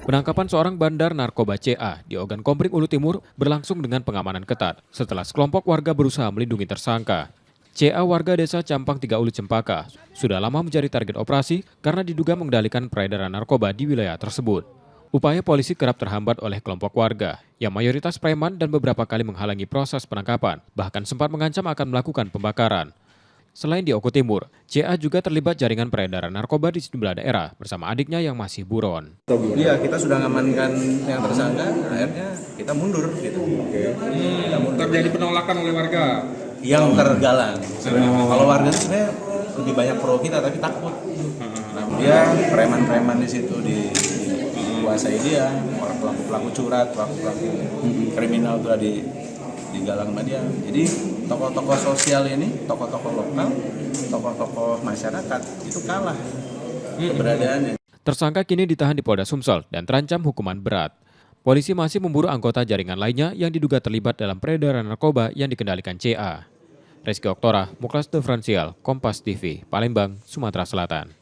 Penangkapan seorang bandar narkoba CA di Ogan Kompring Ulu Timur berlangsung dengan pengamanan ketat setelah sekelompok warga berusaha melindungi tersangka. CA warga desa Campang 3 Ulu Cempaka sudah lama menjadi target operasi karena diduga mengendalikan peredaran narkoba di wilayah tersebut. Upaya polisi kerap terhambat oleh kelompok warga yang mayoritas preman dan beberapa kali menghalangi proses penangkapan, bahkan sempat mengancam akan melakukan pembakaran. Selain di Oku Timur, CA juga terlibat jaringan peredaran narkoba di sejumlah daerah bersama adiknya yang masih buron. Iya, kita sudah mengamankan yang tersangka, akhirnya kita mundur gitu. Terjadi penolakan oleh warga. Yang tergalang. Kalau warga itu sebenarnya lebih banyak pro kita tapi takut. Nah, dia preman-preman di situ dikuasai dia, pelaku-pelaku curat, pelaku-pelaku kriminal itu digalang sama dia. Jadi tokoh-tokoh sosial ini, tokoh-tokoh lokal, tokoh-tokoh masyarakat itu kalah keberadaannya. Tersangka kini ditahan di Polda Sumsel dan terancam hukuman berat. Polisi masih memburu anggota jaringan lainnya yang diduga terlibat dalam peredaran narkoba yang dikendalikan CA. Rizky Oktora, Muklas Differential, Kompas TV, Palembang, Sumatera Selatan.